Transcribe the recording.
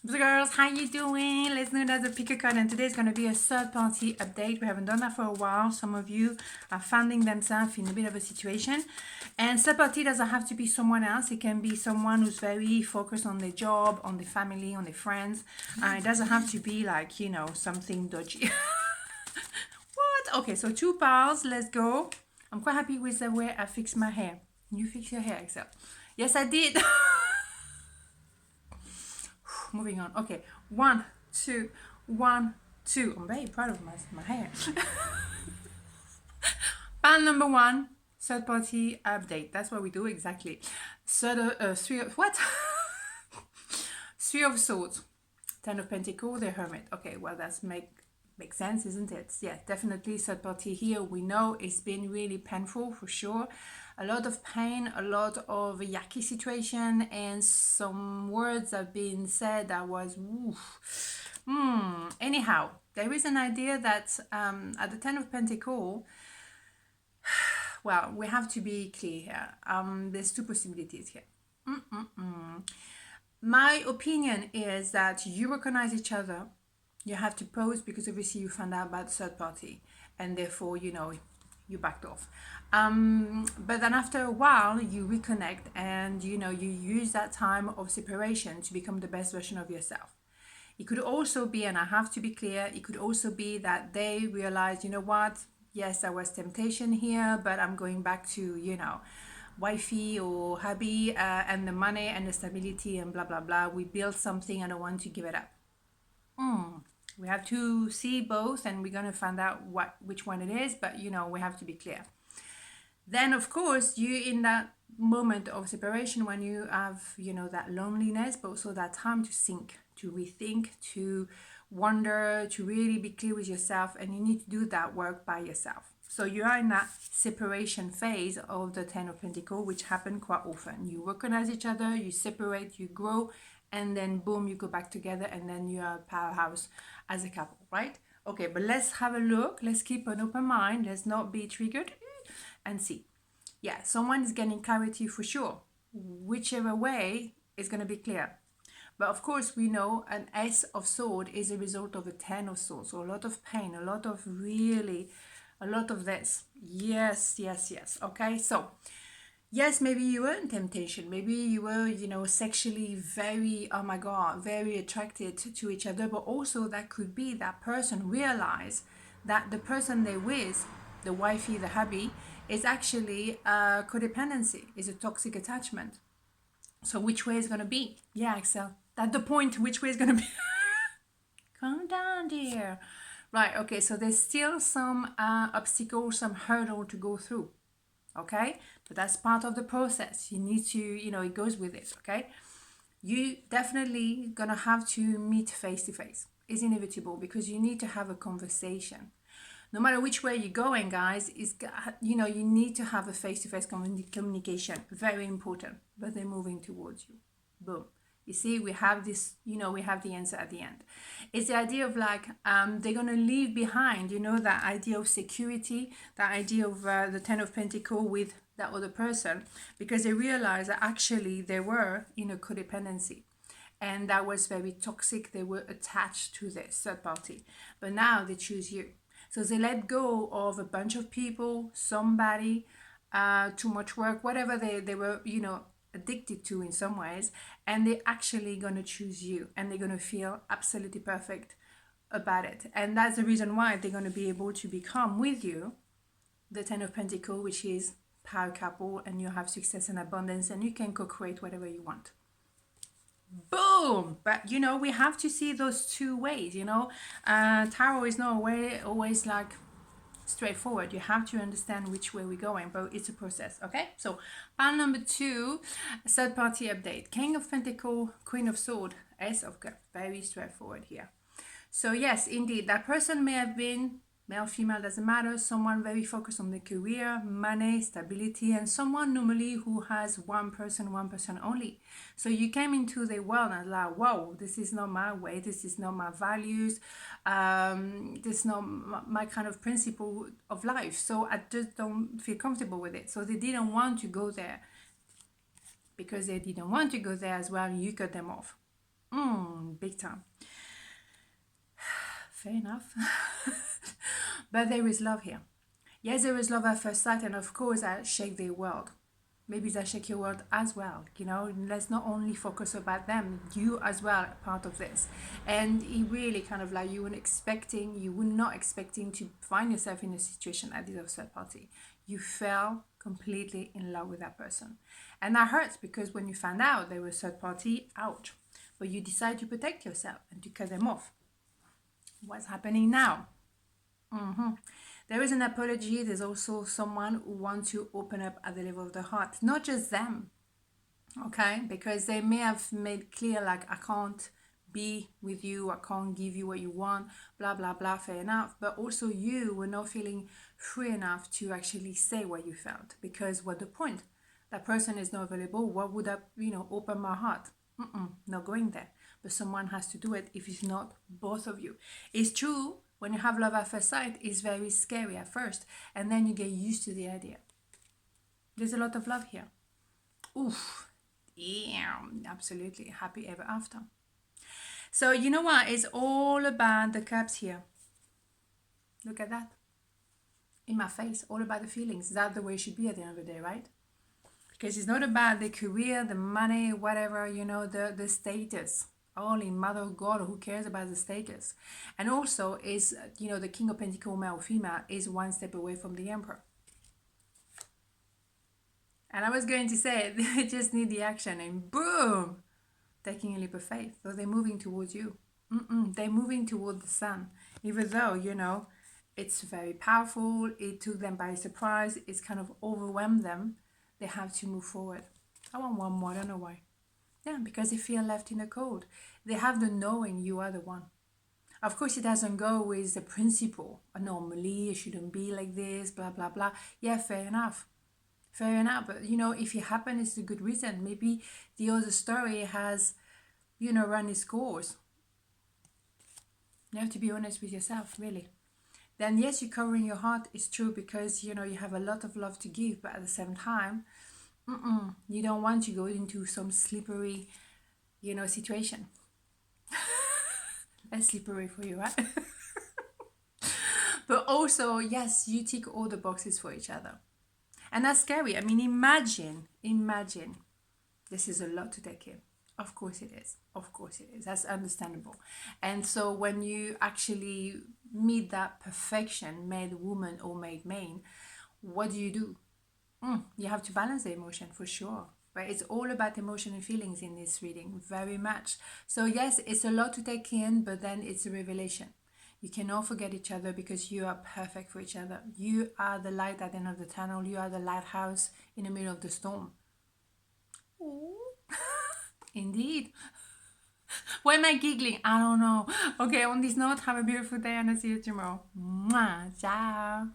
So girls, how you doing? Let's know that's a pick a card, and today is going to be a third party update. We haven't done that for a while. Some of you are finding themselves in a bit of a situation, and third party doesn't have to be someone else. It can be someone who's very focused on their job, on their family, on their friends. It doesn't have to be like, you know, something dodgy. What? Okay, so two pals, let's go. I'm quite happy with the way I fixed my hair. You fix your hair, Axelle? Yes, I did. Moving on. Okay, 1, 2, 1, 2. I'm very proud of my hair. Pile number 1, third party update. That's what we do exactly. Three of what? Three of Swords, Ten of Pentacles, the Hermit. Okay, well that's makes sense, isn't it? Yeah, definitely third party here. We know it's been really painful for sure. A lot of pain, a lot of yucky situation, and some words have been said that was oof. Anyhow, there is an idea that at the Ten of Pentacles, well, we have to be clear here. There's two possibilities here. My opinion is that you recognize each other. You have to pause because obviously you found out about the third party, and therefore, you know, you backed off. But then after a while, you reconnect, and you know, you use that time of separation to become the best version of yourself. It could also be, and I have to be clear, it could also be that they realize, you know what, yes, there was temptation here, but I'm going back to, you know, wifey or hubby, and the money and the stability and blah blah blah. We built something, I don't want to give it up. We have to see both, and we're going to find out which one it is, but you know, we have to be clear. Then of course, you in that moment of separation, when you have, you know, that loneliness, but also that time to think, to rethink, to wonder, to really be clear with yourself, and you need to do that work by yourself. So you are in that separation phase of the Ten of Pentacles, which happen quite often. You recognize each other, you separate, you grow, and then boom, you go back together, and then you are a powerhouse as a couple, right? Okay, but let's have a look. Let's keep an open mind. Let's not be triggered and see. Yeah, someone is getting clarity for sure. Whichever way is going to be clear. But of course, we know an Ace of Swords is a result of a Ten of Swords. So a lot of pain, a lot of really, a lot of this. Yes, yes, yes. Okay, so yes, maybe you were in temptation. Maybe you were, you know, sexually very, oh my God, very attracted to each other. But also that could be that person realize that the person they're with, the wifey, the hubby, is actually a codependency, is a toxic attachment. So which way is going to be? Yeah, Axelle. That's the point. Which way is going to be? Calm down, dear. Right, okay, so there's still some obstacle, some hurdle to go through. Okay, but that's part of the process. You need to, you know, it goes with it. Okay, you definitely gonna have to meet face to face. It's inevitable because you need to have a conversation. No matter which way you're going, guys, is, you know, you need to have a face to face communication. Very important. But they're moving towards you. Boom. You see, we have this, you know, we have the answer at the end. It's the idea of like, they're going to leave behind, you know, that idea of security, that idea of the Ten of Pentacles with that other person, because they realize that actually they were in a codependency. And that was very toxic. They were attached to this third party. But now they choose you. So they let go of a bunch of people, somebody, too much work, whatever they were, you know, addicted to in some ways, and they're actually going to choose you, and they're going to feel absolutely perfect about it. And that's the reason why they're going to be able to become with you the Ten of Pentacles, which is power couple, and you have success and abundance, and you can co-create whatever you want. Boom. But you know, we have to see those two ways. You know, tarot is not always like straightforward. You have to understand which way we're going, but it's a process. Okay, so pile number 2, third party update. King of Pentacles, Queen of Swords, Ace of Cups. Very straightforward here. So yes, indeed, that person may have been male, female, doesn't matter, someone very focused on the career, money, stability, and someone normally who has one person only. So you came into the world and like, whoa, this is not my way, this is not my values, this is not my kind of principle of life. So I just don't feel comfortable with it. So they didn't want to go there. Because they didn't want to go there as well, you cut them off. Big time. Fair enough. But there is love here. Yes, there is love at first sight, and of course, I shake their world. Maybe that shake your world as well. Let's not only focus about them, you as well are part of this. And it really kind of like you were not expecting to find yourself in a situation like this of third party. You fell completely in love with that person. And that hurts because when you found out they were third party, ouch. But you decide to protect yourself and to cut them off. What's happening now? There is an apology. There's also someone who wants to open up at the level of the heart. Not just them, okay? Because they may have made clear, like, I can't be with you, I can't give you what you want, blah, blah, blah, fair enough. But also you were not feeling free enough to actually say what you felt. Because what the point? That person is not available. What would that, open my heart? Not going there. But someone has to do it if it's not both of you. It's true, when you have love at first sight, it's very scary at first. And then you get used to the idea. There's a lot of love here. Oof. Damn. Absolutely. Happy ever after. So you know what? It's all about the cups here. Look at that. In my face. All about the feelings. That's the way it should be at the end of the day, right? Because it's not about the career, the money, whatever, the status. Holy mother of God, who cares about the status? And also is, the King of Pentacles, male or female, is one step away from the Emperor. And I was going to say, they just need the action and boom, taking a leap of faith. So they're moving towards you. They're moving toward the sun. Even though, it's very powerful. It took them by surprise. It's kind of overwhelmed them. They have to move forward. I want one more. I don't know why. Yeah, because they feel left in the cold. They have the knowing you are the one. Of course, it doesn't go with the principle. Normally, it shouldn't be like this, blah, blah, blah. Yeah, fair enough. Fair enough. But, if it happened, it's a good reason. Maybe the other story has, run its course. You have to be honest with yourself, really. Then, yes, you're covering your heart. It's true because, you have a lot of love to give. But at the same time, you don't want to go into some slippery, situation. Less slippery for you, right? But also, yes, you tick all the boxes for each other. And that's scary. I mean, imagine. This is a lot to take in. Of course it is. Of course it is. That's understandable. And so when you actually meet that perfection, made woman or made man, what do? You have to balance the emotion for sure. Right? It's all about emotion and feelings in this reading, very much. So yes, it's a lot to take in, but then it's a revelation. You cannot forget each other because you are perfect for each other. You are the light at the end of the tunnel. You are the lighthouse in the middle of the storm. Ooh. Indeed. Why am I giggling? I don't know. Okay, on this note, have a beautiful day and I'll see you tomorrow. Mwah. Ciao.